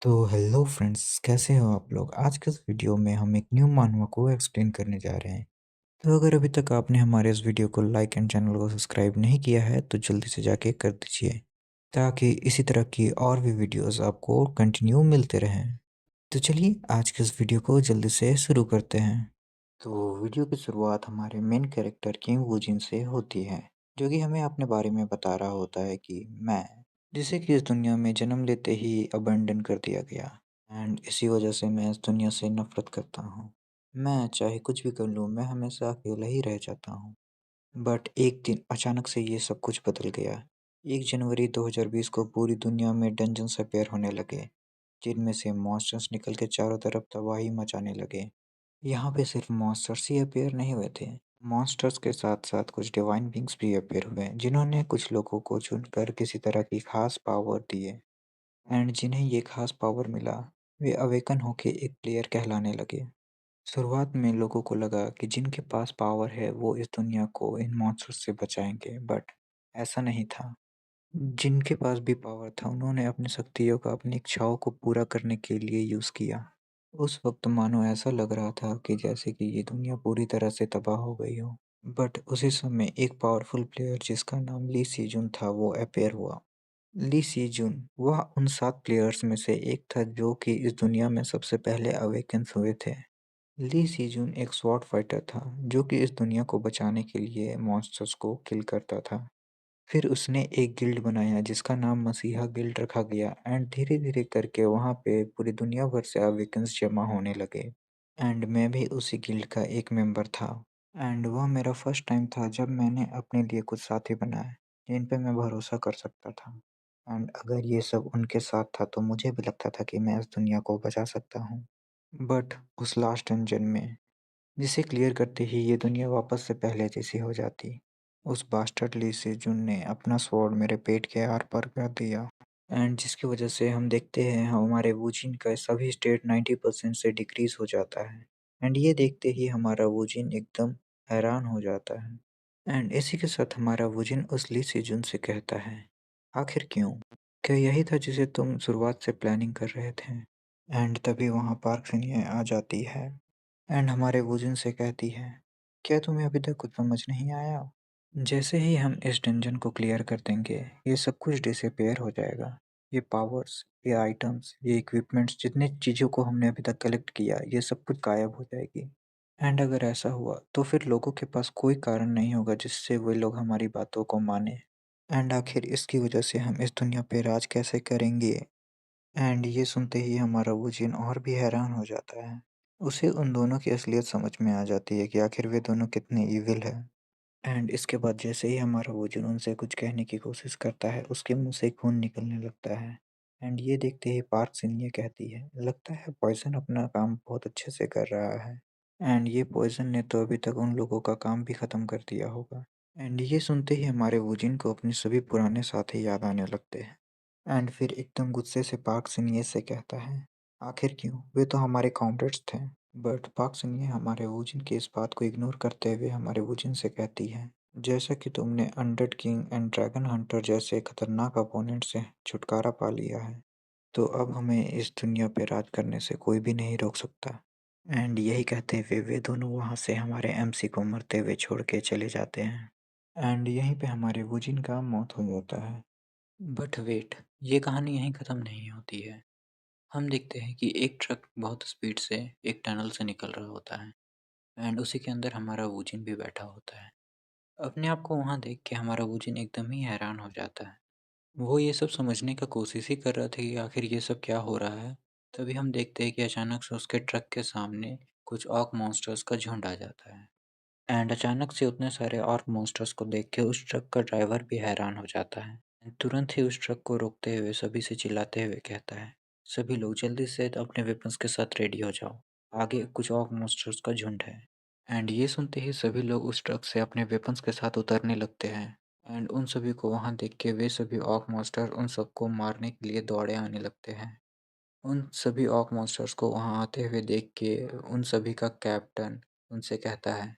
तो hello friends, कैसे हो आप लोग? आज के इस वीडियो में हम एक न्यू मानवा को एक्सप्लेन करने जा रहे हैं। तो अगर अभी तक आपने हमारे इस वीडियो को लाइक एंड चैनल को सब्सक्राइब नहीं किया है तो जल्दी से जाके कर दीजिए, ताकि इसी तरह की और भी वीडियोस आपको कंटिन्यू मिलते रहें। तो चलिए आज के इस वीडियो को जल्दी से शुरू करते हैं। तो वीडियो की शुरुआत हमारे मेन कैरेक्टर किंग वूजिन से होती है, जो कि हमें अपने बारे में बता रहा होता है कि मैं, जिसे कि इस दुनिया में जन्म लेते ही अबंडन कर दिया गया, एंड इसी वजह से मैं इस दुनिया से नफरत करता हूँ। मैं चाहे कुछ भी कर लूँ, मैं हमेशा अकेला ही रह जाता हूँ। बट एक दिन अचानक से ये सब कुछ बदल गया। 1 जनवरी 2020 को पूरी दुनिया में डंजन्स अपीयर होने लगे, जिनमें से मॉन्स्टर्स निकल के चारों तरफ तबाही मचाने लगे। यहाँ पे सिर्फ मॉन्स्टर्स ही अपीयर नहीं हुए थे। मॉन्स्टर्स के साथ-साथ कुछ डिवाइन बीइंग्स भी अपीयर हुए, जिन्होंने कुछ लोगों को चुनकर किसी तरह की खास पावर दिए, एंड जिन्हें ये खास पावर मिला, वे अवेकन होके एक प्लेयर कहलाने लगे। शुरुआत में लोगों को लगा कि जिनके पास पावर है वो इस दुनिया को इन मॉन्स्टर्स से बचाएंगे, बट ऐसा नहीं था। जिनके पास भी पावर था, उन्होंने अपनी शक्तियों का अपनी इच्छाओं को पूरा करने के लिए यूज़ किया। उस वक़्त मानो ऐसा लग रहा था कि जैसे कि ये दुनिया पूरी तरह से तबाह हो गई हो। बट उसी समय एक पावरफुल प्लेयर जिसका नाम ली सीजुन था, वो अपीयर हुआ। ली सीजुन वह उन 7 प्लेयर्स में से एक था जो कि इस दुनिया में सबसे पहले अवेकन्स हुए थे। ली सीजुन एक स्वॉर्ड फाइटर था, जो कि इस दुनिया को बचाने के लिए मॉन्स्टर्स को किल करता था। फिर उसने एक गिल्ड बनाया जिसका नाम मसीहा गिल्ड रखा गया, एंड धीरे-धीरे करके वहाँ पे पूरी दुनिया भर से अवेकन्स जमा होने लगे। एंड मैं भी उसी गिल्ड का एक मेंबर था। एंड वह मेरा फर्स्ट टाइम था जब मैंने अपने लिए कुछ साथी बनाए, जिन पे मैं भरोसा कर सकता था। एंड अगर ये सब उनके साथ था तो मुझे भी लगता था कि मैं इस दुनिया को बचा सकता हूँ। बट उस लास्ट डंजन में, जिसे क्लियर करते ही ये दुनिया वापस से पहले जैसी हो जाती, उस बास्टर्ड ली सेजुन ने अपना स्वॉर्ड मेरे पेट के आर-पार कर दिया, एंड जिसकी वजह से हम देखते हैं हमारे वूजिन का सभी स्टेट 90% से डिक्रीज़ हो जाता है। एंड ये देखते ही हमारा वूजिन एकदम हैरान हो जाता है। एंड इसी के साथ हमारा वूजिन उस ली सेजुन से कहता है, आखिर क्यों? क्या यही था जिसे तुम शुरुआत से प्लानिंग कर रहे थे? एंड तभी वहाँ पार्क फिनिए आ जाती है, एंड हमारे वूजिन से कहती है, क्या तुम्हें अभी तक कुछ समझ नहीं आया? जैसे ही हम इस डंजन को क्लियर कर देंगे, ये सब कुछ डिसअपियर हो जाएगा। ये पावर्स, ये आइटम्स, ये इक्विपमेंट्स, जितने चीज़ों को हमने अभी तक कलेक्ट किया, ये सब कुछ गायब हो जाएगी। एंड अगर ऐसा हुआ तो फिर लोगों के पास कोई कारण नहीं होगा जिससे वे लोग हमारी बातों को माने। एंड आखिर इसकी वजह से हम इस दुनिया पे राज कैसे करेंगे? एंड ये सुनते ही हमारा वूजिन और भी हैरान हो जाता है। उसे उन दोनों की असलियत समझ में आ जाती है कि आखिर वे दोनों कितने ईविल हैं। एंड इसके बाद जैसे ही हमारा वूजिन उनसे कुछ कहने की कोशिश करता है, उसके मुँह से खून निकलने लगता है। एंड ये देखते ही पार्क सिन्ये कहती है, लगता है पॉइज़न अपना काम बहुत अच्छे से कर रहा है। एंड ये पॉइज़न ने तो अभी तक उन लोगों का काम भी खत्म कर दिया होगा। एंड ये सुनते ही हमारे वूजिन को अपने सभी पुराने साथी याद आने लगते हैं। एंड फिर एकदम गुस्से से पार्क सिन्ये से कहता है, आखिर क्यों? वे तो हमारे कॉमरेड्स थे। बट पाक सिंह हमारे वूजिन की इस बात को इग्नोर करते हुए हमारे वूजिन से कहती है, जैसा कि तुमने undead king and dragon Hunter जैसे खतरनाक अपोनेंट से छुटकारा पा लिया है, तो अब हमें इस दुनिया पे राज करने से कोई भी नहीं रोक सकता। एंड यही कहते हुए वे दोनों वहाँ से हमारे एमसी को मरते हुए छोड़ के चले जाते हैं। एंड यहीं पे हमारे वूजिन का मौत हो जाता है। बट वेट, ये कहानी यहीं ख़त्म नहीं होती है। हम देखते हैं कि एक ट्रक बहुत स्पीड से एक टनल से निकल रहा होता है, एंड उसी के अंदर हमारा वूजिन भी बैठा होता है। अपने आप को वहाँ देख के हमारा वूजिन एकदम ही हैरान हो जाता है। वो ये सब समझने का कोशिश ही कर रहा था कि आखिर ये सब क्या हो रहा है। तभी हम देखते हैं कि अचानक से उसके ट्रक के सामने कुछ ऑर्क मॉन्स्टर्स का झुंड आ जाता है। एंड अचानक से उतने सारे ऑर्क मॉन्स्टर्स को देख के उस ट्रक का ड्राइवर भी हैरान हो जाता है। तुरंत ही उस ट्रक को रोकते हुए सभी से चिल्लाते हुए कहता है, सभी लोग जल्दी से अपने वेपन्स के साथ रेडी हो जाओ, आगे कुछ ऑर्क मॉन्स्टर्स का झुंड है। एंड ये सुनते ही सभी लोग उस ट्रक से अपने वेपन्स के साथ उतरने लगते हैं। एंड उन सभी को वहां देख के वे सभी ऑर्क मॉन्स्टर उन सबको मारने के लिए दौड़े आने लगते हैं। उन सभी ऑर्क मॉन्स्टर्स को वहां आते हुए देख के उन सभी का कैप्टन उनसे कहता है,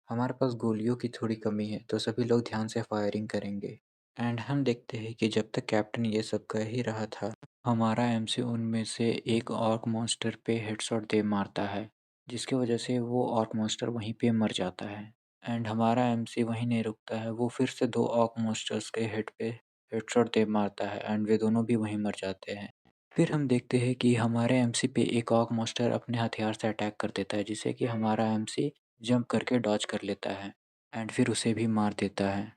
हमारे पास गोलियों की थोड़ी कमी है, तो सभी लोग ध्यान से फायरिंग करेंगे। एंड हम देखते हैं कि जब तक कैप्टन ये सब कह ही रहा था, हमारा एमसी उनमें से एक ऑर्क मॉन्स्टर पे हेडशॉट दे मारता है, जिसकी वजह से वो ऑर्क मॉन्स्टर वहीं पे मर जाता है। एंड हमारा एमसी वहीं नहीं रुकता है, वो फिर से 2 ऑर्क मॉन्स्टर्स के हेड पे हेडशॉट दे मारता है एंड वे दोनों भी वहीं मर जाते हैं। फिर हम देखते हैं कि हमारे एमसी पे एक ऑर्क मॉन्स्टर अपने हथियार से अटैक कर देता है, जिससे कि हमारा एमसी जंप करके डॉज कर लेता है एंड फिर उसे भी मार देता है।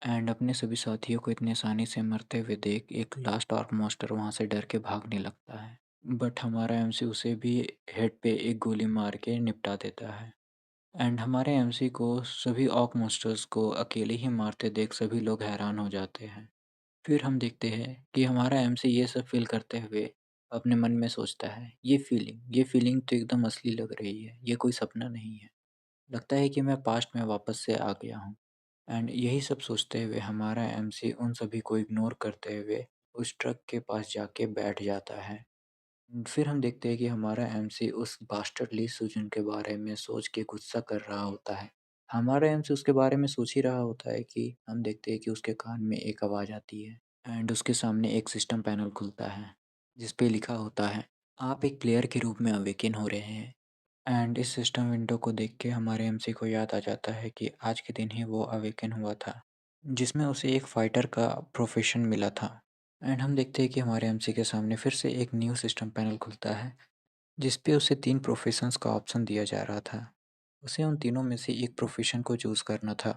एंड अपने सभी साथियों को इतनी आसानी से मरते हुए देख एक लास्ट आर्क मास्टर वहाँ से डर के भागने लगता है। बट हमारा एमसी उसे भी हेड पे एक गोली मार के निपटा देता है। एंड हमारे एमसी को सभी ऑक मॉन्स्टर्स को अकेले ही मारते देख सभी लोग हैरान हो जाते हैं। फिर हम देखते हैं कि हमारा एमसी ये सब फील करते हुए अपने मन में सोचता है, ये फीलिंग तो एकदम असली लग रही है, ये कोई सपना नहीं है। लगता है कि मैं पास्ट में वापस से आ गया हूँ। एंड यही सब सोचते हुए हमारा एमसी उन सभी को इग्नोर करते हुए उस ट्रक के पास जाके बैठ जाता है। फिर हम देखते हैं कि हमारा एमसी उस बास्टर्ड ली सुजन के बारे में सोच के गुस्सा कर रहा होता है। हमारा एमसी उसके बारे में सोच ही रहा होता है कि हम देखते हैं कि उसके कान में एक आवाज़ आती है एंड उसके सामने एक सिस्टम पैनल खुलता है, जिस पे लिखा होता है, आप एक प्लेयर के रूप में अवेकन हो रहे हैं। एंड इस सिस्टम विंडो को देख के हमारे एमसी को याद आ जाता है कि आज के दिन ही वो अवेकन हुआ था, जिसमें उसे एक फाइटर का प्रोफेशन मिला था। एंड हम देखते हैं कि हमारे एमसी के सामने फिर से एक न्यू सिस्टम पैनल खुलता है, जिस पे उसे 3 प्रोफेशंस का ऑप्शन दिया जा रहा था। उसे उन तीनों में से एक प्रोफेशन को चूज़ करना था।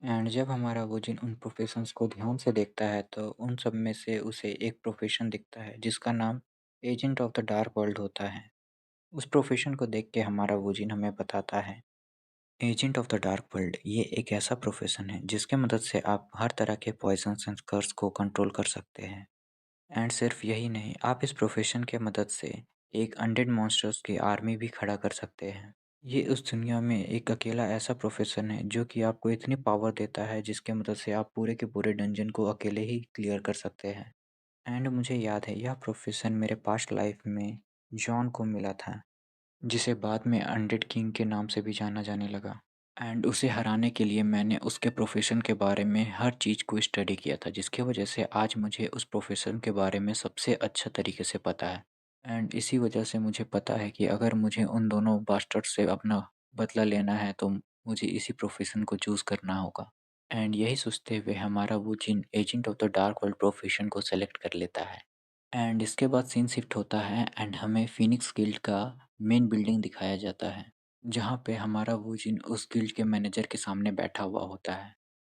एंड जब हमारा वोजिन उन प्रोफेशंस को ध्यान से देखता है तो उन सब में से उसे एक प्रोफेशन दिखता है जिसका नाम agent of the dark world होता है। उस प्रोफेशन को देख के हमारा वोजिन हमें बताता है, agent of the dark world ये एक ऐसा प्रोफेशन है जिसके मदद से आप हर तरह के पॉइजन्स एंड कर्स को कंट्रोल कर सकते हैं। एंड सिर्फ यही नहीं, आप इस प्रोफेशन के मदद से एक अनडेड मॉन्स्टर्स की आर्मी भी खड़ा कर सकते हैं। ये उस दुनिया में एक अकेला ऐसा प्रोफेशन है जो कि आपको इतनी पावर देता है जिसके मदद से आप पूरे के पूरे डंजन को अकेले ही क्लियर कर सकते हैं। एंड मुझे याद है यह प्रोफेशन मेरे पास्ट लाइफ में जॉन को मिला था, जिसे बाद में अनडेड किंग के नाम से भी जाना जाने लगा। एंड उसे हराने के लिए मैंने उसके प्रोफेशन के बारे में हर चीज़ को स्टडी किया था, जिसकी वजह से आज मुझे उस प्रोफेशन के बारे में सबसे अच्छा तरीके से पता है। एंड इसी वजह से मुझे पता है कि अगर मुझे उन दोनों बास्टर्ड से अपना बदला लेना है तो मुझे इसी प्रोफेशन को चूज़ करना होगा। एंड यही सोचते हुए हमारा वो जिन agent of the dark world profession को सेलेक्ट कर लेता है। एंड इसके बाद सीन शिफ्ट होता है एंड हमें फिनिक्स गिल्ड का मेन बिल्डिंग दिखाया जाता है, जहाँ पे हमारा वूजिन उस गिल्ड के मैनेजर के सामने बैठा हुआ होता है।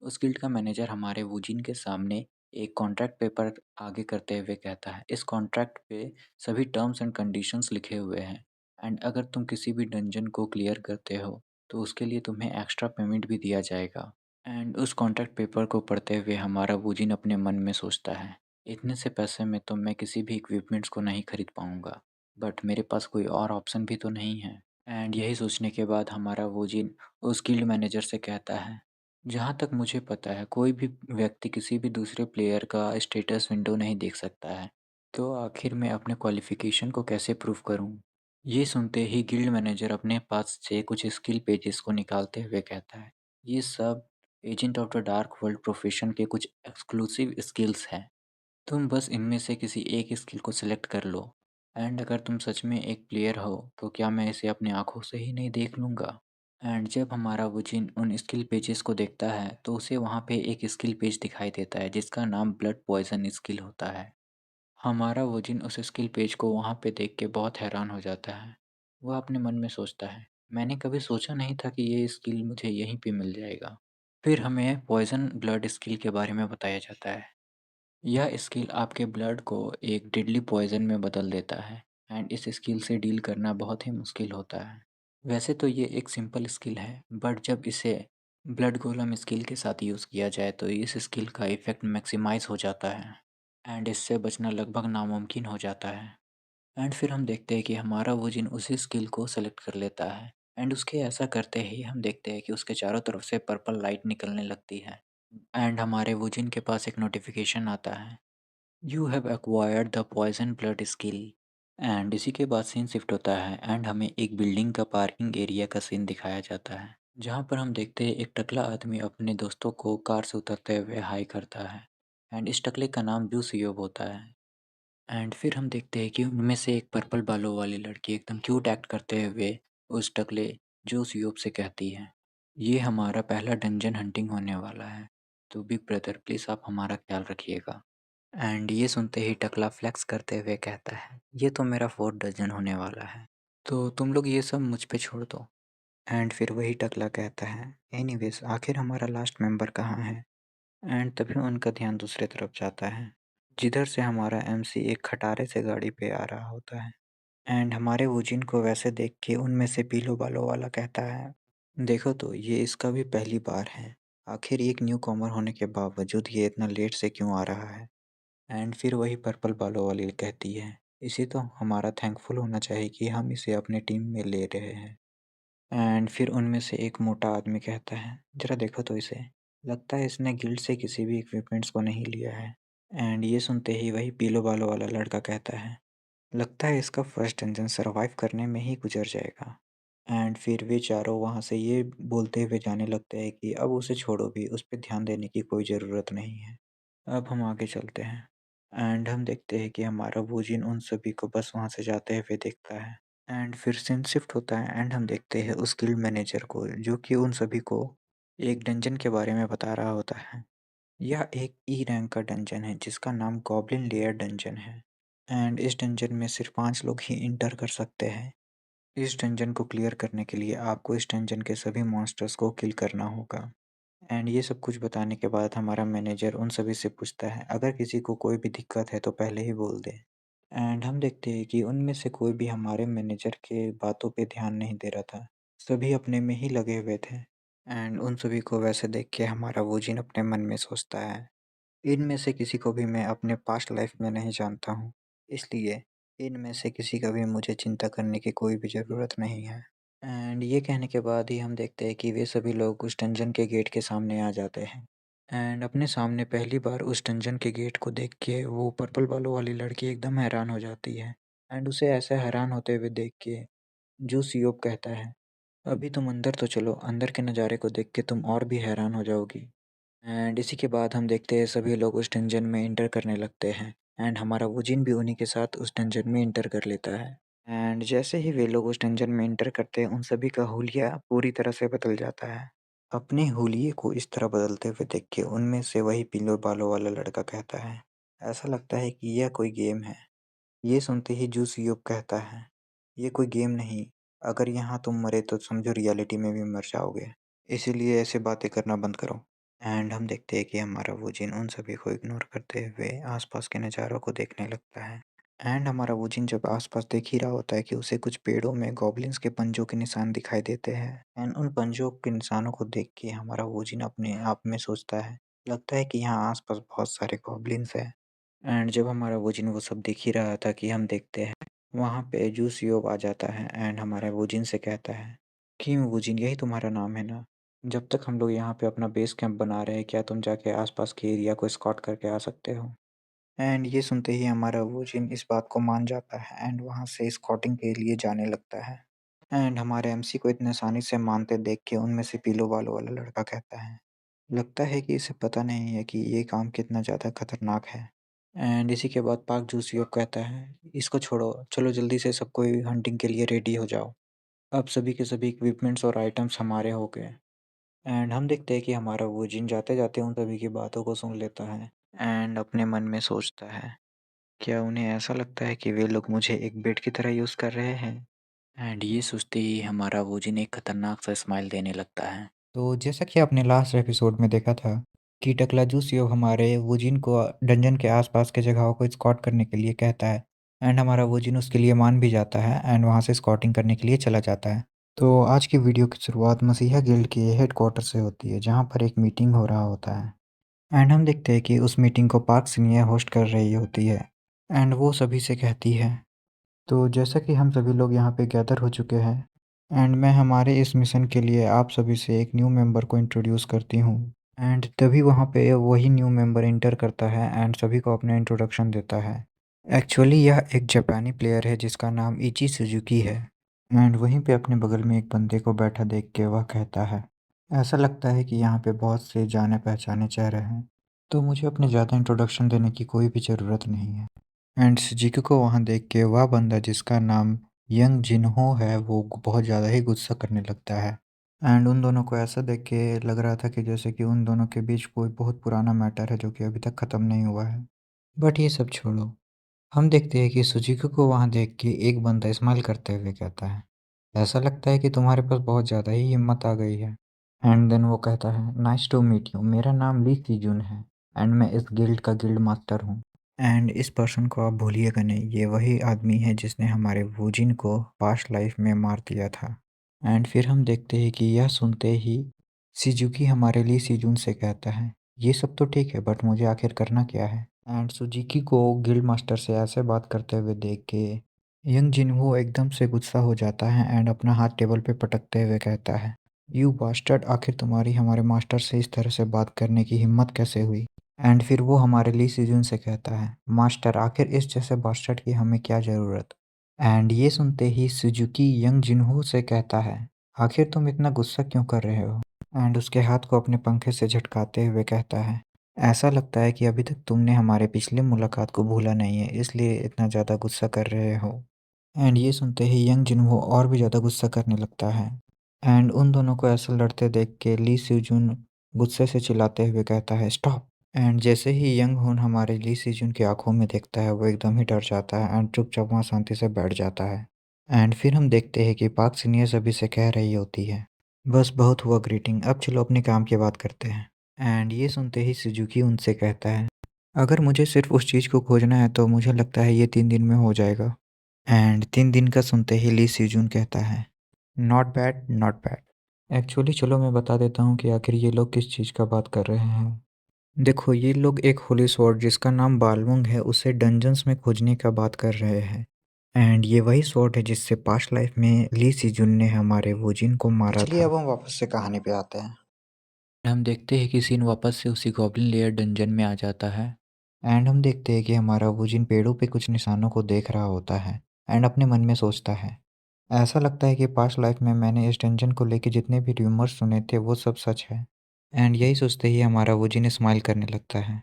उस गिल्ड का मैनेजर हमारे वूजिन के सामने एक कॉन्ट्रैक्ट पेपर आगे करते हुए कहता है, इस कॉन्ट्रैक्ट पे सभी टर्म्स एंड कंडीशंस लिखे हुए हैं एंड अगर तुम किसी भी डंजन को क्लियर करते हो तो उसके लिए तुम्हें एक्स्ट्रा पेमेंट भी दिया जाएगा। एंड उस कॉन्ट्रैक्ट पेपर को पढ़ते हुए हमारा वूजिन अपने मन में सोचता है, इतने से पैसे में तो मैं किसी भी इक्विपमेंट्स को नहीं खरीद पाऊंगा, बट मेरे पास कोई और ऑप्शन भी तो नहीं है। एंड यही सोचने के बाद हमारा वोजिन उस गिल्ड मैनेजर से कहता है, जहाँ तक मुझे पता है कोई भी व्यक्ति किसी भी दूसरे प्लेयर का स्टेटस विंडो नहीं देख सकता है, तो आखिर मैं अपने क्वालिफिकेशन को कैसे प्रूव करूँ। ये सुनते ही गिल्ड मैनेजर अपने पास से कुछ स्किल पेजेस को निकालते हुए कहता है, ये सब agent of the dark world profession के कुछ एक्सक्लूसिव स्किल्स हैं, तुम बस इनमें से किसी एक स्किल को सिलेक्ट कर लो। एंड अगर तुम सच में एक प्लेयर हो तो क्या मैं इसे अपनी आंखों से ही नहीं देख लूँगा। एंड जब हमारा वुजिन उन स्किल पेजेस को देखता है तो उसे वहाँ पे एक स्किल पेज दिखाई देता है जिसका नाम ब्लड पॉइजन स्किल होता है। हमारा वुजिन उस स्किल पेज को वहाँ पे देख के बहुत हैरान हो जाता है। वह अपने मन में सोचता है, मैंने कभी सोचा नहीं था कि ये स्किल मुझे यहीं पे मिल जाएगा। फिर हमें पॉइजन ब्लड स्किल के बारे में बताया जाता है। यह स्किल आपके ब्लड को एक डेडली पॉइज़न में बदल देता है एंड इस स्किल से डील करना बहुत ही मुश्किल होता है। वैसे तो ये एक सिंपल स्किल है, बट जब इसे ब्लड गोलम स्किल के साथ यूज़ किया जाए तो इस स्किल का इफ़ेक्ट मैक्सिमाइज़ हो जाता है एंड इससे बचना लगभग नामुमकिन हो जाता है। एंड फिर हम देखते हैं कि हमारा वोजिन उसी स्किल को सेलेक्ट कर लेता है एंड उसके ऐसा करते ही हम देखते हैं कि उसके चारों तरफ से पर्पल लाइट निकलने लगती है एंड हमारे वोजिन के पास एक नोटिफिकेशन आता है, you have acquired the poison blood skill. And इसी के बाद सीन शिफ्ट होता है एंड हमें एक बिल्डिंग का पार्किंग एरिया का सीन दिखाया जाता है, जहाँ पर हम देखते हैं एक टकला आदमी अपने दोस्तों को कार से उतरते हुए हाई करता है एंड इस टकले का नाम जू सियोब होता है। एंड फिर हम देखते हैं कि उनमें से एक पर्पल बालों वाली लड़की एकदम क्यूट एक्ट करते हुए उस टकले जो सियोप से कहती है, ये हमारा पहला डंजन हंटिंग होने वाला है, तो बिग ब्रदर प्लीज़ आप हमारा ख्याल रखिएगा। एंड ये सुनते ही टकला फ्लेक्स करते हुए कहता है, ये तो मेरा फोर्थ डजन होने वाला है, तो तुम लोग ये सब मुझ पे छोड़ दो। एंड फिर वही टकला कहता है, एनीवेज आखिर हमारा लास्ट मेंबर कहाँ है। एंड तभी उनका ध्यान दूसरे तरफ जाता है, जिधर से हमारा एमसी एक खटारे से गाड़ी पे आ रहा होता है। एंड हमारे वूजिन को वैसे देख के उनमें से पीलो बालों वाला कहता है, देखो तो ये इसका भी पहली बार है, आखिर एक न्यू कॉमर होने के बावजूद ये इतना लेट से क्यों आ रहा है। एंड फिर वही पर्पल बालों वाली कहती है, इसे तो हमारा थैंकफुल होना चाहिए कि हम इसे अपने टीम में ले रहे हैं। एंड फिर उनमें से एक मोटा आदमी कहता है, जरा देखो तो इसे, लगता है इसने गिल्ड से किसी भी इक्विपमेंट्स को नहीं लिया है। एंड ये सुनते ही वही पीलो बालों वाला लड़का कहता है, लगता है इसका फर्स्ट इंजन सरवाइव करने में ही गुजर जाएगा। एंड फिर वे चारों वहाँ से ये बोलते हुए जाने लगते हैं कि अब उसे छोड़ो भी, उस पर ध्यान देने की कोई ज़रूरत नहीं है। अब हम आगे चलते हैं एंड हम देखते हैं कि हमारा वूजिन उन सभी को बस वहाँ से जाते हुए देखता है। एंड फिर सीन शिफ्ट होता है एंड हम देखते हैं उस गिल्ड मैनेजर को, जो कि उन सभी को एक डंजन के बारे में बता रहा होता है। यह एक ई रैंक का डंजन है जिसका नाम गॉब्लिन लेयर डंजन है। एंड इस डंजन में सिर्फ 5 लोग ही इंटर कर सकते हैं। इस डंजन को क्लियर करने के लिए आपको इस डंजन के सभी मॉन्स्टर्स को किल करना होगा। एंड ये सब कुछ बताने के बाद हमारा मैनेजर उन सभी से पूछता है, अगर किसी को कोई भी दिक्कत है तो पहले ही बोल दे। एंड हम देखते हैं कि उनमें से कोई भी हमारे मैनेजर के बातों पे ध्यान नहीं दे रहा था, सभी अपने में ही लगे हुए थे। एंड उन सभी को वैसे देख के हमारा वोजिन अपने मन में सोचता है, इनमें से किसी को भी मैं अपने पास्ट लाइफ में नहीं जानता हूँ, इसलिए इनमें से किसी का भी मुझे चिंता करने की कोई भी ज़रूरत नहीं है। एंड ये कहने के बाद ही हम देखते हैं कि वे सभी लोग उस डंजन के गेट के सामने आ जाते हैं। एंड अपने सामने पहली बार उस डंजन के गेट को देख के वो पर्पल बालों वाली लड़की एकदम हैरान हो जाती है। एंड उसे ऐसे हैरान होते हुए देख के जो सियोप कहता है, अभी तुम अंदर तो चलो, अंदर के नज़ारे को देख के तुम और भी हैरान हो जाओगी। एंड इसी के बाद हम देखते हैं सभी लोग उस डंजन में इंटर करने लगते हैं। एंड हमारा वुजिन भी उन्हीं के साथ उस डंजन में इंटर कर लेता है। एंड जैसे ही वे लोग उस डंजन में इंटर करते हैं, उन सभी का हुलिया पूरी तरह से बदल जाता है। अपने हुलिये को इस तरह बदलते हुए देख के उनमें से वही पीले बालों वाला लड़का कहता है, ऐसा लगता है कि यह कोई गेम है। ये सुनते ही जूस कहता है, ये कोई गेम नहीं, अगर यहाँ तुम मरे तो समझो रियलिटी में भी मर जाओगे, इसीलिए ऐसे बातें करना बंद करो। एंड हम देखते हैं कि हमारा वोजिन उन सभी को इग्नोर करते हुए आसपास के नज़ारों को देखने लगता है। एंड हमारा वोजिन जब आसपास देख ही रहा होता है कि उसे कुछ पेड़ों में गॉब्लिन्स के पंजों के निशान दिखाई देते हैं। एंड उन पंजों के निशानों को देख के हमारा वोजिन अपने आप में सोचता है, लगता है कि यहाँ आसपास बहुत सारे गॉब्लिन्स हैं। एंड जब हमारा वोजिन वो सब देख ही रहा था कि हम देखते हैं वहाँ पे जूसियोब आ जाता है एंड हमारे वोजिन से कहता है कि वोजिन यही तुम्हारा नाम है ना, जब तक हम लोग यहाँ पे अपना बेस कैंप बना रहे हैं, क्या तुम जाके आसपास के एरिया को स्कॉट करके आ सकते हो। एंड ये सुनते ही हमारा वोजिन इस बात को मान जाता है एंड वहाँ से स्कॉटिंग के लिए जाने लगता है। एंड हमारे एमसी को इतने आसानी से मानते देख के उनमें से पीलो बालों वाला लड़का कहता है, लगता है कि इसे पता नहीं है कि ये काम कितना ज़्यादा खतरनाक है। एंड इसी के बाद पाक जूसियोब कहता है, इसको छोड़ो, चलो जल्दी से सब कोई हंटिंग के लिए रेडी हो जाओ, अब सभी के सभी इक्विपमेंट्स और आइटम्स हमारे हो गए। एंड हम देखते हैं कि हमारा वो जिन जाते जाते उन सभी की बातों को सुन लेता है एंड अपने मन में सोचता है, क्या उन्हें ऐसा लगता है कि वे लोग मुझे एक बेट की तरह यूज़ कर रहे हैं। एंड ये सोचते ही हमारा वोजिन एक खतरनाक सा स्माइल देने लगता है। तो जैसा कि आपने लास्ट एपिसोड में देखा था कि टकला जूसियो हमारे वोजिन को डंजन के आसपास के जगहों को स्कॉट करने के लिए कहता है एंड हमारा वोजिन उसके लिए मान भी जाता है एंड वहाँ से स्कॉटिंग करने के लिए चला जाता है। तो आज की वीडियो की शुरुआत मसीहा गिल्ड के हेडक्वार्टर से होती है, जहाँ पर एक मीटिंग हो रहा होता है। एंड हम देखते हैं कि उस मीटिंग को पार्क सीनियर होस्ट कर रही होती है एंड वो सभी से कहती है, तो जैसा कि हम सभी लोग यहाँ पे गैदर हो चुके हैं एंड मैं हमारे इस मिशन के लिए आप सभी से एक न्यू मेंबर को इंट्रोड्यूस करती हूँ। एंड तभी वहाँ पे वही न्यू मेंबर इंटर करता है एंड सभी को अपना इंट्रोडक्शन देता है। एक्चुअली यह एक जापानी प्लेयर है जिसका नाम इची सुजुकी है। एंड वहीं पे अपने बगल में एक बंदे को बैठा देख के वह कहता है, ऐसा लगता है कि यहाँ पे बहुत से जाने पहचाने चेहरे हैं, तो मुझे अपने ज़्यादा इंट्रोडक्शन देने की कोई भी ज़रूरत नहीं है। एंड शिजुकी को वहाँ देख के वह बंदा जिसका नाम यंग जिनहो है वो बहुत ज़्यादा ही गुस्सा करने लगता है। एंड उन दोनों को ऐसा देख के लग रहा था कि जैसे कि उन दोनों के बीच कोई बहुत पुराना मैटर है जो कि अभी तक ख़त्म नहीं हुआ है। बट ये सब छोड़ो, हम देखते हैं कि सुजुकी को वहाँ देख के एक बंदा स्माइल करते हुए कहता है, ऐसा लगता है कि तुम्हारे पास बहुत ज़्यादा ही हिम्मत आ गई है। एंड देन वो कहता है, नाइस टू मीट यू, मेरा नाम ली सीजून है एंड मैं इस गिल्ड का गिल्ड मास्टर हूँ। एंड इस पर्सन को आप भूलिएगा नहीं, ये वही आदमी है जिसने हमारे वूजिन को पास्ट लाइफ में मार दिया था। एंड फिर हम देखते हैं कि यह सुनते ही सिजुकी हमारे लिए सीजून से कहता है, ये सब तो ठीक है बट मुझे आखिर करना क्या है। एंड सुजुकी को गिल्ड मास्टर से ऐसे बात करते हुए देख के यंग जिनहो एकदम से गुस्सा हो जाता है एंड अपना हाथ टेबल पे पटकते हुए कहता है, यू बास्टर्ड, आखिर तुम्हारी हमारे मास्टर से इस तरह से बात करने की हिम्मत कैसे हुई। एंड फिर वो हमारे ली सीजन से कहता है, मास्टर आखिर इस जैसे बास्टर्ड की हमें क्या ज़रूरत। एंड ये सुनते ही सुजुकी यंग जिनहो से कहता है, आखिर तुम इतना गुस्सा क्यों कर रहे हो। एंड उसके हाथ को अपने पंखे से झटकाते हुए कहता है, ऐसा लगता है कि अभी तक तुमने हमारे पिछले मुलाकात को भूला नहीं है, इसलिए इतना ज़्यादा गुस्सा कर रहे हो। एंड ये सुनते ही यंग जिनहो और भी ज़्यादा गुस्सा करने लगता है। एंड उन दोनों को ऐसा लड़ते देख के ली सिजून गुस्से से चिल्लाते हुए कहता है, स्टॉप। एंड जैसे ही यंग हुन हमारे ली सिजून की आंखों में देखता है वो एकदम ही डर जाता है एंड चुपचाप वहाँ शांति से बैठ जाता है। एंड फिर हम देखते हैं कि पाक सीनियर सभी से कह रही होती है, बस बहुत हुआ ग्रीटिंग, अब चलो अपने काम की बात करते हैं। एंड ये सुनते ही सुजुकी उनसे कहता है, अगर मुझे सिर्फ उस चीज़ को खोजना है तो मुझे लगता है ये 3 दिन में हो जाएगा। एंड 3 दिन का सुनते ही ली सिजून कहता है, not bad not bad. Actually चलो मैं बता देता हूँ कि आखिर ये लोग किस चीज़ का बात कर रहे हैं। देखो, ये लोग एक होली स्वॉर्ड जिसका नाम बालवंग है उसे डंजन्स में खोजने का बात कर रहे हैं। एंड ये वही स्वॉर्ड है जिससे पास्ट लाइफ में ली सिजुन ने हमारे वोजिन को मारा था। चलिए अब हम वापस से कहानी पे आते हैं। हम देखते हैं कि सीन वापस से उसी गॉब्लिन लेयर डंजन में आ जाता है। एंड हम देखते हैं कि हमारा वोजिन पेड़ों पे कुछ निशानों को देख रहा होता है एंड अपने मन में सोचता है, ऐसा लगता है कि पास्ट लाइफ में मैंने इस डंजन को लेके जितने भी र्यूमर्स सुने थे वो सब सच है। एंड यही सोचते ही हमारा वोजिन स्माइल करने लगता है।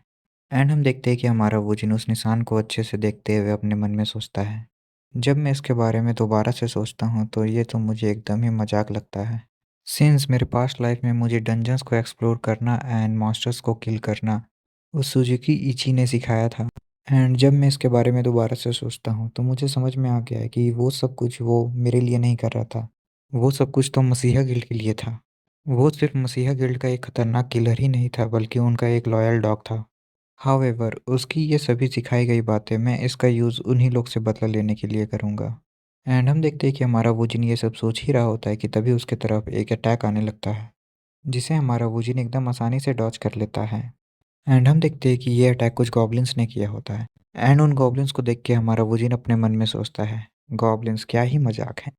एंड हम देखते हैं कि हमारा वोजिन उस निशान को अच्छे से देखते हुए अपने मन में सोचता है, जब मैं इसके बारे में दोबारा से सोचता हूँ तो ये तो मुझे एकदम ही मजाक लगता है। सिंस मेरे पास्ट लाइफ में मुझे डंजन्स को एक्सप्लोर करना एंड मॉन्स्टर्स को किल करना उस सुजुकी इची ने सिखाया था। एंड जब मैं इसके बारे में दोबारा से सोचता हूँ तो मुझे समझ में आ गया है कि वो सब कुछ वो मेरे लिए नहीं कर रहा था, वो सब कुछ तो मसीहा गिल्ड के लिए था। वो सिर्फ मसीहा गिल्ड का एक खतरनाक किलर ही नहीं था बल्कि उनका एक लॉयल डॉग था। हाउएवर उसकी ये सभी सिखाई गई बातें मैं इसका यूज़ उन्हीं लोग से बदला लेने के लिए करूँगा। एंड हम देखते हैं कि हमारा वुजिन ये सब सोच ही रहा होता है कि तभी उसके तरफ एक अटैक आने लगता है, जिसे हमारा वुजिन एकदम आसानी से डॉज कर लेता है। एंड हम देखते हैं कि ये अटैक कुछ गॉब्लिन्स ने किया होता है। एंड उन गॉब्लिन्स को देख के हमारा वुजिन अपने मन में सोचता है, गॉब्लिन्स क्या ही मजाक है।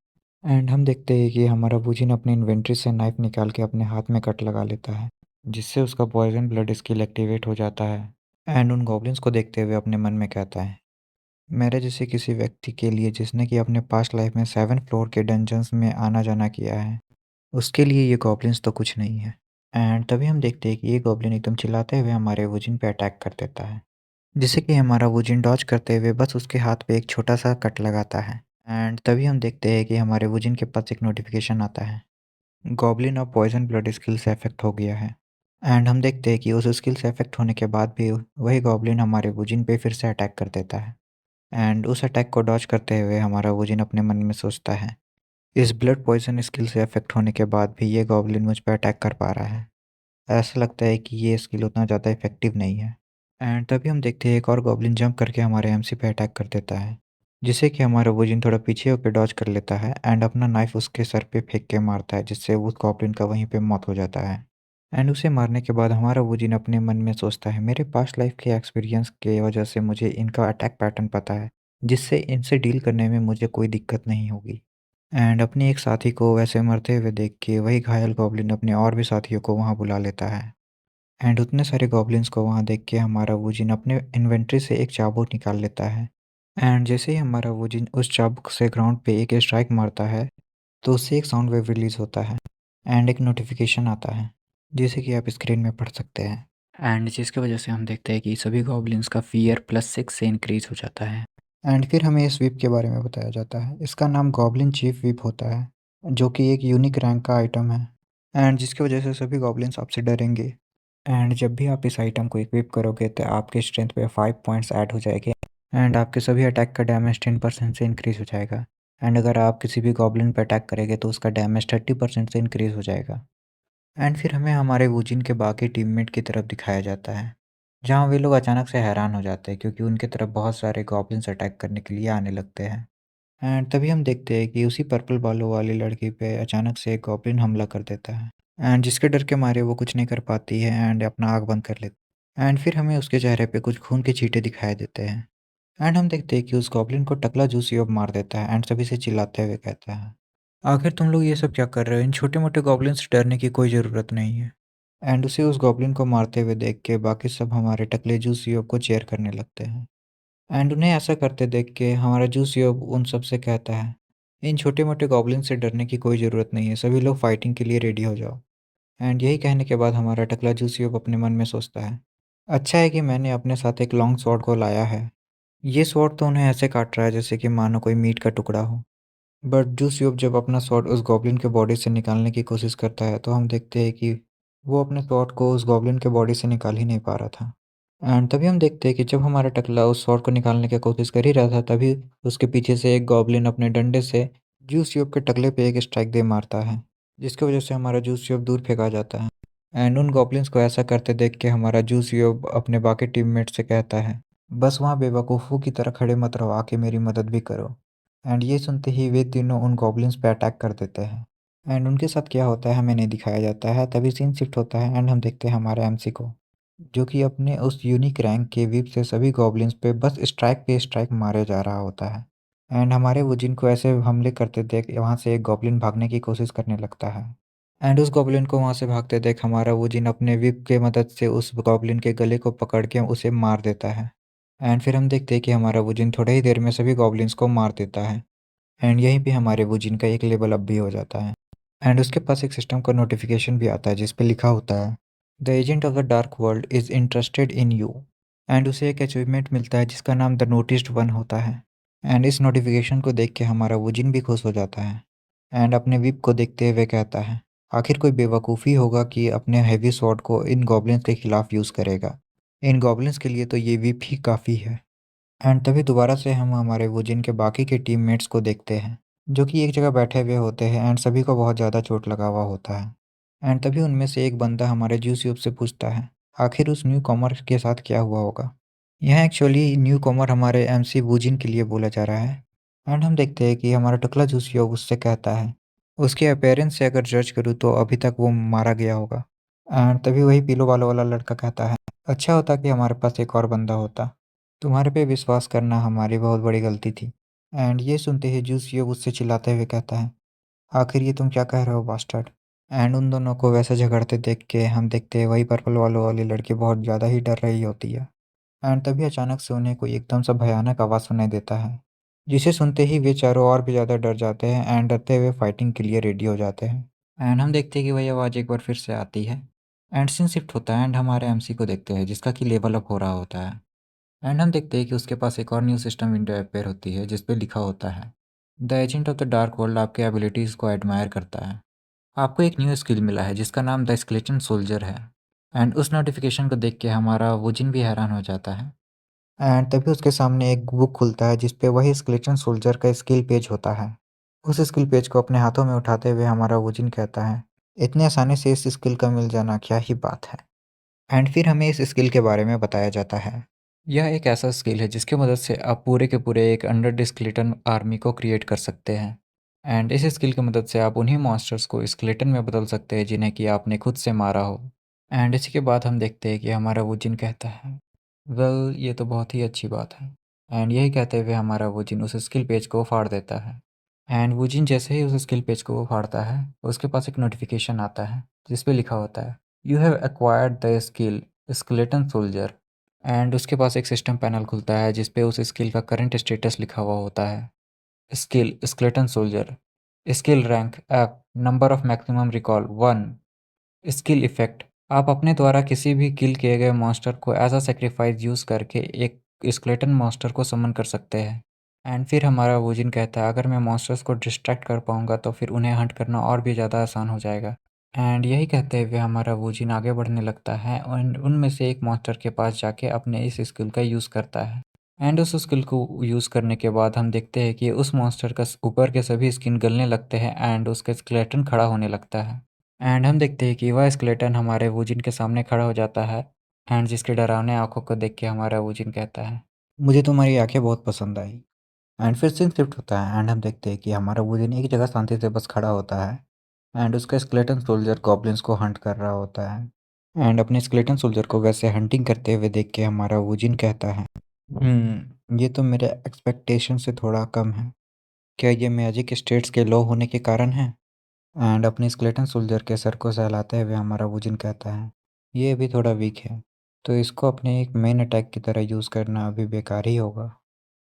एंड हम देखते हैं कि हमारा वुजिन अपनी इन्वेंट्री से नाइफ निकाल के अपने हाथ में कट लगा लेता है, जिससे उसका पॉइजन ब्लड स्किल एक्टिवेट हो जाता है। एंड उन गॉब्लिन्स को देखते हुए अपने मन में कहता है, मेरे जैसे किसी व्यक्ति के लिए जिसने कि अपने पास्ट लाइफ में 7 फ्लोर के डंजन्स में आना जाना किया है, उसके लिए ये गॉब्लिन्स तो कुछ नहीं है। एंड तभी हम देखते हैं कि ये गॉब्लिन एकदम चिल्लाते हुए हमारे वुजिन पे अटैक कर देता है, जिससे कि हमारा वुजिन डॉज करते हुए बस उसके हाथ पे एक छोटा सा कट लगाता है। एंड तभी हम देखते हैं कि हमारे वुजिन के पास एक नोटिफिकेशन आता है, goblin of poison blood skill से अफेक्ट हो गया है। एंड हम देखते हैं कि उस स्किल से अफेक्ट होने के बाद भी वही गॉब्लिन हमारे वुजिन पे फिर से अटैक कर देता है। एंड उस अटैक को डॉज करते हुए हमारा वुजिन अपने मन में सोचता है, इस ब्लड पॉइजन स्किल से अफेक्ट होने के बाद भी ये गॉब्लिन मुझ पर अटैक कर पा रहा है, ऐसा लगता है कि ये स्किल उतना ज़्यादा इफेक्टिव नहीं है। एंड तभी हम देखते हैं एक और गॉब्लिन जंप करके हमारे एमसी पे अटैक कर देता है, जिससे कि हमारा वुजिन थोड़ा पीछे होकर डॉज कर लेता है एंड अपना नाइफ उसके सर पे फेंक के मारता है, जिससे उस गॉब्लिन का वहीं पे मौत हो जाता है। एंड उसे मारने के बाद हमारा वुजिन अपने मन में सोचता है, मेरे पास्ट लाइफ के एक्सपीरियंस के वजह से मुझे इनका अटैक पैटर्न पता है, जिससे इनसे डील करने में मुझे कोई दिक्कत नहीं होगी। एंड अपने एक साथी को वैसे मरते हुए देख के वही घायल गॉब्लिन अपने और भी साथियों को वहाँ बुला लेता है। एंड उतने सारे गॉब्लिन्स को वहाँ देख के हमारा वुजिन अपने इन्वेंट्री से एक चाबुक निकाल लेता है। एंड जैसे ही हमारा वुजिन उस चाबुक से ग्राउंड पे एक स्ट्राइक मारता है तो उससे एक साउंड वेव रिलीज होता है एंड एक नोटिफिकेशन आता है, जैसे कि आप स्क्रीन में पढ़ सकते हैं। एंड जिसकी वजह से हम देखते हैं कि सभी गॉब्लिन्स का फ़ियर +6 से इंक्रीज़ हो जाता है। एंड फिर हमें इस व्हिप के बारे में बताया जाता है। इसका नाम गॉब्लिन चीफ व्हिप होता है, जो कि एक यूनिक रैंक का आइटम है एंड जिसकी वजह से सभी गॉब्लिन्स आपसे डरेंगे। एंड जब भी आप इस आइटम को इक्विप करोगे तो आपके स्ट्रेंथ पे 5 पॉइंट्स ऐड हो जाएंगे एंड आपके सभी अटैक का डैमेज 10% से इंक्रीज़ हो जाएगा। एंड अगर आप किसी भी गॉब्लिन पे अटैक करेंगे तो उसका डैमेज 30% से इंक्रीज़ हो जाएगा। एंड फिर हमें हमारे वुजिन के बाकी टीममेट की तरफ दिखाया जाता है, जहाँ वे लोग अचानक से हैरान हो जाते हैं क्योंकि उनकी तरफ बहुत सारे गॉब्लिन्स अटैक करने के लिए आने लगते हैं। एंड तभी हम देखते हैं कि उसी पर्पल बालों वाली लड़की पे अचानक से एक गॉब्लिन हमला कर देता है एंड जिसके डर के मारे वो कुछ नहीं कर पाती है एंड अपना आँख बंद कर लेती है। एंड फिर हमें उसके चेहरे पे कुछ खून के छींटे दिखाई देते हैं एंड हम देखते हैं कि उस गॉब्लिन को टकला जूसी अब मार देता है एंड सभी से चिल्लाते हुए कहता है, आखिर तुम लोग ये सब क्या कर रहे हो? इन छोटे-मोटे गॉब्लिन से डरने की कोई ज़रूरत नहीं है। एंड उसे उस गॉब्लिन को मारते हुए देख के बाकी सब हमारे टकले जूसियोब को चीयर करने लगते हैं। एंड उन्हें ऐसा करते देख के हमारा जूसियोब उन सब से कहता है, इन छोटे-मोटे गॉब्लिन से डरने की कोई ज़रूरत नहीं है, सभी लोग फाइटिंग के लिए रेडी हो जाओ। एंड यही कहने के बाद हमारा टकला जूसियोब अपने मन में सोचता है, अच्छा है कि मैंने अपने साथ एक लॉन्ग स्वॉर्ड को लाया है। ये स्वॉर्ड तो उन्हें ऐसे काट रहा है जैसे कि मानो कोई मीट का टुकड़ा हो। बट जूस्यूब जब अपना स्वॉर्ड उस गॉब्लिन के बॉडी से निकालने की कोशिश करता है तो हम देखते हैं कि वो अपने स्वॉर्ड को उस गॉब्लिन के बॉडी से निकाल ही नहीं पा रहा था। एंड तभी हम देखते हैं कि जब हमारा टकला उस स्वॉर्ड को निकालने की कोशिश कर ही रहा था तभी उसके पीछे से एक गॉब्लिन अपने डंडे से जूस्यूब के टकले पे एक स्ट्राइक दे मारता है, जिसकी वजह से हमारा जूस्यूब दूर फेंका जाता है। एंड उन गॉब्लिन्स को ऐसा करते देख के हमारा जूस्यूब अपने बाकी टीममेट से कहता है, बस वहाँ बेवकूफ़ों की तरह खड़े मत रहो, आके मेरी मदद भी करो। एंड ये सुनते ही वे तीनों उन गॉब्लिन्स पे अटैक कर देते हैं एंड उनके साथ क्या होता है हमें नहीं दिखाया जाता है। तभी सीन शिफ्ट होता है एंड हम देखते हैं हमारे एमसी को, जो कि अपने उस यूनिक रैंक के विप से सभी गॉब्लिन्स पे बस स्ट्राइक पे स्ट्राइक मारे जा रहा होता है। एंड हमारे वुजिन को ऐसे हमले करते देख वहाँ से एक गॉब्लिन भागने की कोशिश करने लगता है एंड उस गॉब्लिन को वहाँ से भागते देख हमारा वुजिन अपने विप के मदद से उस गॉब्लिन के गले को पकड़ के उसे मार देता है। एंड फिर हम देखते हैं कि हमारा वुजिन थोड़ी ही देर में सभी गॉब्लिन्स को मार देता है एंड यहीं पे हमारे वुजिन का एक लेवल अप भी हो जाता है एंड उसके पास एक सिस्टम का नोटिफिकेशन भी आता है जिस पे लिखा होता है, the agent of the dark world is interested in you. And उसे एक अचीवमेंट मिलता है जिसका नाम द नोटिस्ड वन होता है। एंड इस नोटिफिकेशन को देख के हमारा वुजिन भी खुश हो जाता है एंड अपने विप को देखते हुए कहता है, आखिर कोई बेवकूफ़ी होगा कि अपने हैवी स्वॉर्ड को इन गॉब्लिन्स के खिलाफ यूज़ करेगा। इन गॉब्लिन्स के लिए तो ये विप ही काफ़ी है। एंड तभी दोबारा से हम हमारे वुजिन के बाकी के टीममेट्स को देखते हैं, जो कि एक जगह बैठे हुए होते हैं एंड सभी को बहुत ज़्यादा चोट लगा हुआ होता है। एंड तभी उनमें से एक बंदा हमारे जूस्यूब से पूछता है, आखिर उस न्यू कॉमर के साथ क्या हुआ होगा? यहाँ एक्चुअली न्यू कॉमर हमारे एमसी वुजिन के लिए बोला जा रहा है। एंड हम देखते हैं कि हमारा टकला जूस्यूब उससे कहता है, उसके अपीयरेंस से अगर जज करूँ तो अभी तक वो मारा गया होगा। एंड तभी वही पीलो बालों वाला लड़का कहता है, अच्छा होता कि हमारे पास एक और बंदा होता। तुम्हारे पे विश्वास करना हमारी बहुत बड़ी गलती थी। एंड ये सुनते ही जूसियो उससे चिल्लाते हुए कहता है, आखिर ये तुम क्या कह रहे हो बास्टर्ड? एंड उन दोनों को वैसे झगड़ते देख के हम देखते हैं वही पर्पल वालों वाली लड़की बहुत ज़्यादा ही डर रही होती है। एंड तभी अचानक से उन्हें कोई एकदम सा भयानक आवाज़ सुनाई देता है, जिसे सुनते ही वे चारों और भी ज़्यादा डर जाते हैं एंड डरते हुए फाइटिंग के लिए रेडी हो जाते हैं। एंड हम देखते हैं कि वही आवाज़ एक बार फिर से आती है एंड सीन शिफ्ट होता है एंड हमारे एमसी को देखते हैं जिसका कि लेवल अप हो रहा होता है। एंड हम देखते हैं कि उसके पास एक और न्यू सिस्टम विंडो अपेयर होती है जिस पे लिखा होता है, the agent of the dark world आपके एबिलिटीज़ को एडमायर करता है। आपको एक न्यू स्किल मिला है जिसका नाम द स्केलेटन सोल्जर है। एंड उस नोटिफिकेशन को देख के हमारा वुजिन भी हैरान हो जाता है एंड तभी उसके सामने एक बुक खुलता है जिस पे वही स्केलेटन सोल्जर का स्किल पेज होता है। उस स्किल पेज को अपने हाथों में उठाते हुए हमारा वुजिन कहता है, इतने आसानी से इस स्किल का मिल जाना क्या ही बात है। एंड फिर हमें इस स्किल के बारे में बताया जाता है, यह एक ऐसा स्किल है जिसकी मदद से आप पूरे के पूरे एक अंडर स्केलेटन आर्मी को क्रिएट कर सकते हैं। एंड इस स्किल की मदद से आप उन्हीं मॉन्स्टर्स को स्केलेटन में बदल सकते हैं जिन्हें कि आपने खुद से मारा हो। एंड इसी के बाद हम देखते हैं कि हमारा वुजिन कहता है, वेल ये तो बहुत ही अच्छी बात है। एंड यही कहते हुए हमारा वुजिन उस स्किल पेज को फाड़ देता है। एंड वुजिन जैसे ही उस स्किल पेज को वो फाड़ता है उसके पास एक नोटिफिकेशन आता है जिस पे लिखा होता है, you have acquired the skill skeleton soldier. And उसके पास एक सिस्टम पैनल खुलता है जिस पे उस स्किल का करंट स्टेटस लिखा हुआ होता है, skill skeleton soldier, skill rank F, number of maximum recall 1, skill effect आप अपने द्वारा किसी भी किल किए गए मॉन्स्टर को एज अ सेक्रीफाइस यूज़ करके एक स्केलेटन मॉन्स्टर को समन कर सकते हैं। एंड फिर हमारा वोजिन कहता है अगर मैं मॉन्स्टर्स को डिस्ट्रैक्ट कर पाऊंगा तो फिर उन्हें हंट करना और भी ज़्यादा आसान हो जाएगा। एंड यही कहते हुए हमारा वोजिन आगे बढ़ने लगता है एंड उनमें से एक मॉन्स्टर के पास जाके अपने इस स्किल का यूज़ करता है। एंड उस स्किल को यूज़ करने के बाद हम देखते हैं कि उस मॉन्स्टर का ऊपर के सभी स्किन गलने लगते हैं एंड उसका स्केलेटन खड़ा होने लगता है। एंड हम देखते हैं कि वह स्केलेटन हमारे वोजिन के सामने खड़ा हो जाता है एंड जिसकी डरावने आंखों को देख के हमारा वोजिन कहता है, मुझे तुम्हारी आंखें बहुत पसंद आई। एंड फिर सीन शिफ्ट होता है एंड हम देखते हैं कि हमारा वुडन एक जगह शांति से बस खड़ा होता है एंड उसका स्केलेटन सोल्जर गॉब्लिन्स को हंट कर रहा होता है। एंड अपने स्केलेटन सोल्जर को वैसे हंटिंग करते हुए देख के हमारा वुजिन कहता है, ये तो मेरे एक्सपेक्टेशन से थोड़ा कम है। क्या ये मैजिक स्टेट्स के लो होने के कारण है? एंड अपने स्केलेटन सोल्जर के सर को सहलाते हुए हमारा वुजिन कहता है, ये अभी थोड़ा वीक है, तो इसको अपने एक मेन अटैक की तरह यूज़ करना अभी बेकार ही होगा।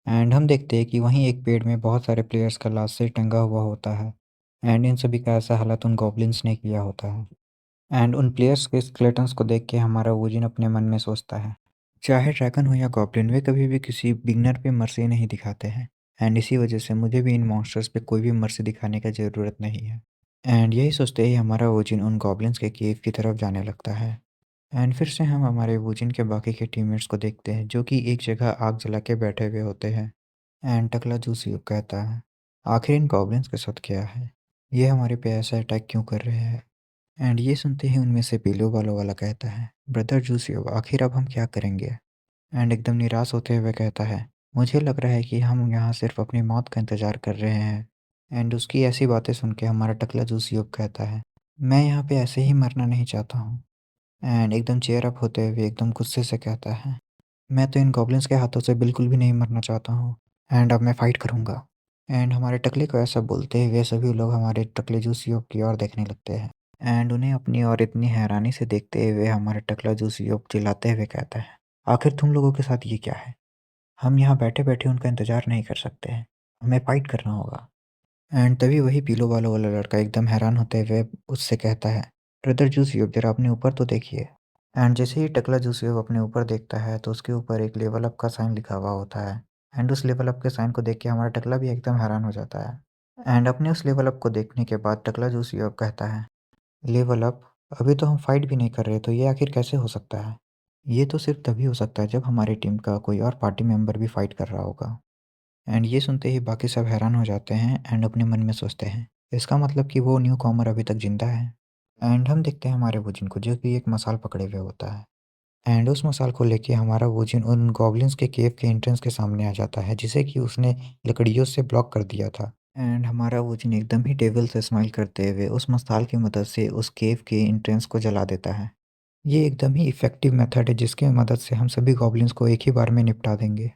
एंड हम देखते हैं कि वहीं एक पेड़ में बहुत सारे प्लेयर्स का लाश से टंगा हुआ होता है एंड इन सभी का ऐसा हालत उन गॉब्लिन्स ने किया होता है। एंड उन प्लेयर्स के स्केलेटन्स को देख के हमारा वोजिन अपने मन में सोचता है, चाहे ड्रैगन हो या गॉब्लिन वे कभी भी किसी बिगनर पे मर्सी नहीं दिखाते हैं एंड इसी वजह से मुझे भी इन मॉन्स्टर्स पे कोई भी मर्सी दिखाने का ज़रूरत नहीं है। एंड यही सोचते ही हमारा वोजिन उन गॉब्लिन्स के केव की तरफ जाने लगता है। एंड फिर से हम हमारे वोजिन के बाकी के टीममेट्स को देखते हैं जो कि एक जगह आग जला के बैठे हुए होते हैं। एंड टकला जूसी कहता है, आखिर इन गॉब्लिन्स के साथ क्या है, ये हमारे पे ऐसा अटैक क्यों कर रहे हैं? एंड ये सुनते ही उनमें से पीलू बालों वाला कहता है, ब्रदर जूसियो आखिर अब हम क्या करेंगे? एंड एकदम निराश होते हुए कहता है, मुझे लग रहा है कि हम यहाँ सिर्फ अपनी मौत का इंतज़ार कर रहे हैं। एंड उसकी ऐसी बातें सुन के हमारा टकला जूसियो कहता है, मैं यहाँ पे ऐसे ही मरना नहीं चाहता हूँ। एंड एकदम चेयर अप होते हुए एकदम गुस्से से कहता है, मैं तो इन गॉब्लिन्स के हाथों से बिल्कुल भी नहीं मरना चाहता हूँ एंड अब मैं फ़ाइट करूँगा। एंड हमारे टकले को ऐसा बोलते हुए सभी लोग हमारे टकले जूसियों की ओर देखने लगते हैं। एंड उन्हें अपनी ओर इतनी हैरानी से देखते हुए हमारा टकला जूसियों चिल्लाते हुए कहता है, आखिर तुम लोगों के साथ ये क्या है? हम यहाँ बैठे-बैठे उनका इंतज़ार नहीं कर सकते हैं, हमें फ़ाइट करना होगा। एंड तभी वही पीलो बालों वाला लड़का एकदम हैरान होते हुए उससे कहता है, ब्रदर जूसियो ज़रा अपने ऊपर तो देखिए। एंड जैसे ही टकला जूसियो अपने ऊपर देखता है तो उसके ऊपर एक लेवल अप का साइन लिखा हुआ होता है। एंड उस लेवल अप के साइन को देख के हमारा टकला भी एकदम हैरान हो जाता है। एंड अपने उस लेवल अप को देखने के बाद टकला जूसियो कहता है, लेवल अप? अभी तो हम फाइट भी नहीं कर रहे तो ये आखिर कैसे हो सकता है? ये तो सिर्फ तभी हो सकता है जब हमारी टीम का कोई और पार्टी मेंबर भी फाइट कर रहा होगा। एंड ये सुनते ही बाकी सब हैरान हो जाते हैं एंड अपने मन में सोचते हैं, इसका मतलब कि वो न्यू कॉमर अभी तक जिंदा है। एंड हम देखते हैं हमारे वोजिन को जो कि एक मसाल पकड़े हुए होता है। एंड उस मसाल को लेके हमारा वोजिन उन गॉब्लिन्स के केव के एंट्रेंस के सामने आ जाता है जिसे कि उसने लकड़ियों से ब्लॉक कर दिया था। एंड हमारा वोजिन एकदम ही डेविल से स्माइल करते हुए उस मसाल की मदद से उस केव के एंट्रेंस को जला देता है। ये एकदम ही इफ़ेक्टिव मेथड है जिसकी मदद से हम सभी गॉब्लिन्स को एक ही बार में निपटा देंगे।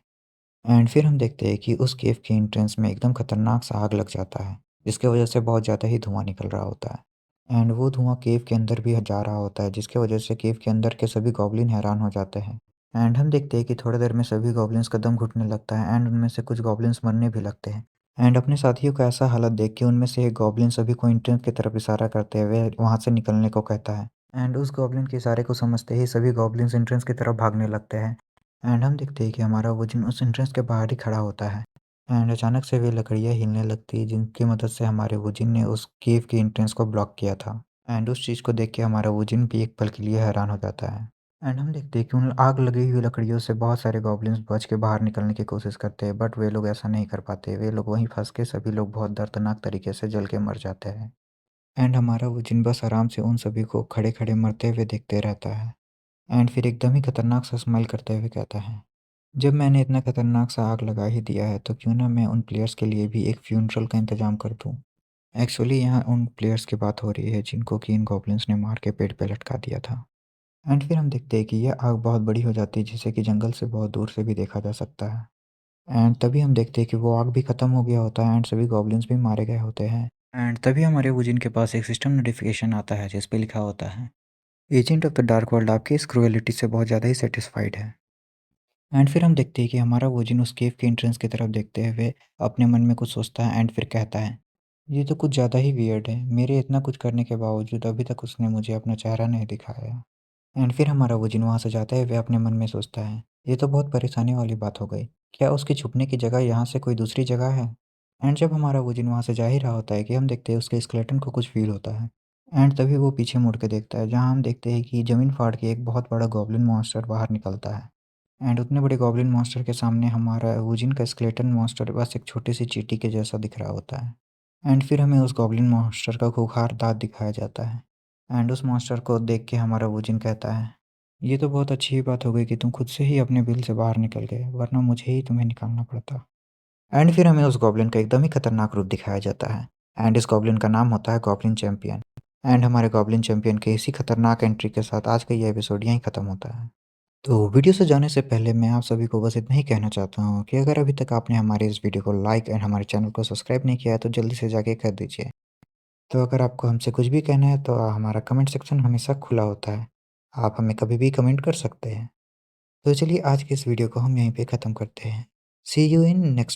एंड फिर हम देखते हैं कि उस केव के एंट्रेंस में एकदम खतरनाक सा आग लग जाता है जिसकी वजह से बहुत ज़्यादा ही धुआं निकल रहा होता है। एंड वो धुआं केव के अंदर भी जा रहा होता है जिसकी वजह से केव के अंदर के सभी गॉब्लिन हैरान हो जाते हैं। एंड हम देखते हैं कि थोड़ी देर में सभी गॉब्लिन्स का दम घुटने लगता है एंड उनमें से कुछ गॉब्लिन्स मरने भी लगते हैं। एंड अपने साथियों का ऐसा हालत देख के उनमें से एक गॉब्लिन सभी को एंट्रेंस की तरफ इशारा करते हुए वहाँ से निकलने को कहता है। एंड उस गॉब्लिन के इशारे को समझते ही सभी गॉब्लिन्स एंट्रेंस की तरफ भागने लगते हैं। एंड हम देखते हैं कि हमारा वोजिन उस एंट्रेंस के बाहर ही खड़ा होता है। एंड अचानक से वे लकड़ियाँ हिलने लगती हैं जिनकी मदद से हमारे वोजिन ने उस केव के एंट्रेंस को ब्लॉक किया था। एंड उस चीज़ को देख के हमारा वोजिन भी एक पल के लिए हैरान हो जाता है। एंड हम देखते हैं कि उन आग लगी हुई लकड़ियों से बहुत सारे गॉब्लिन्स बच के बाहर निकलने की कोशिश करते हैं बट वे लोग ऐसा नहीं कर पाते। वे लोग वहीं फंस के सभी लोग बहुत दर्दनाक तरीके से जल के मर जाते हैं। एंड हमारा वोजिन बस आराम से उन सभी को खड़े खड़े मरते हुए देखते रहता है। एंड फिर एकदम ही खतरनाक सा स्माइल करते हुए कहता है, जब मैंने इतना खतरनाक सा आग लगा ही दिया है तो क्यों ना मैं उन प्लेयर्स के लिए भी एक फ्यूनरल का इंतजाम कर दूं। एक्चुअली यहाँ उन प्लेयर्स की बात हो रही है जिनको कि इन गॉब्लिन्स ने मार के पेड़ पे लटका दिया था। एंड फिर हम देखते हैं कि यह आग बहुत बड़ी हो जाती है जिसे कि जंगल से बहुत दूर से भी देखा जा सकता है। एंड तभी हम देखते हैं कि वो आग भी खत्म हो गया होता है एंड सभी गॉब्लिन्स भी मारे गए होते हैं। एंड तभी हमारे वुजिन के पास एक सिस्टम नोटिफिकेशन आता है जिस पे लिखा होता है, agent of the dark world आपकी इस क्रूएलिटी से बहुत ज़्यादा ही सेटिस्फाइड है। एंड फिर हम देखते हैं कि हमारा वोजिन उस केव के एंट्रेंस की तरफ देखते हुए अपने मन में कुछ सोचता है एंड फिर कहता है, ये तो कुछ ज़्यादा ही वियर्ड है, मेरे इतना कुछ करने के बावजूद अभी तक उसने मुझे अपना चेहरा नहीं दिखाया। एंड फिर हमारा वुजिन वहाँ से जाते हुए अपने मन में सोचता है, ये तो बहुत परेशानी वाली बात हो गई। क्या उसकी छुपने की जगह यहाँ से कोई दूसरी जगह है? एंड जब हमारा वुजिन वहाँ से जा ही रहा होता है कि हम देखते हैं उसके स्केलेटन को कुछ फ़ील होता है। एंड तभी वो पीछे मुड़ के देखता है, जहाँ हम देखते हैं कि ज़मीन फाड़ के एक बहुत बड़ा गॉब्लिन मॉन्स्टर बाहर निकलता है। एंड उतने बड़े गॉब्लिन मॉन्स्टर के सामने हमारा वुजिन का स्केलेटन मॉन्स्टर बस एक छोटी-सी चींटी के जैसा दिख रहा होता है। एंड फिर हमें उस गॉब्लिन मॉन्स्टर का खूंखार दाँत दिखाया जाता है। एंड उस मॉन्स्टर को देख के हमारा वुजिन कहता है, ये तो बहुत अच्छी बात हो गई कि तुम खुद से ही अपने बिल से बाहर निकल गए, वरना मुझे ही तुम्हें निकालना पड़ता। एंड फिर हमें उस गॉब्लिन का एकदम ही खतरनाक रूप दिखाया जाता है। एंड इस गॉब्लिन का नाम होता है गॉब्लिन चैंपियन। एंड हमारे गॉब्लिन चैंपियन के इसी खतरनाक एंट्री के साथ आज का ये एपिसोड यहीं खत्म होता है। तो वीडियो से जाने से पहले मैं आप सभी को बस इतना ही कहना चाहता हूँ कि अगर अभी तक आपने हमारे इस वीडियो को लाइक एंड हमारे चैनल को सब्सक्राइब नहीं किया है तो जल्दी से जाके कर दीजिए। तो अगर आपको हमसे कुछ भी कहना है तो हमारा कमेंट सेक्शन हमेशा खुला होता है। आप हमें कभी भी कमेंट कर सकते हैं। तो चलिए आज की इस वीडियो को हम यहीं पे ख़त्म करते हैं। सी यू इन नेक्स्ट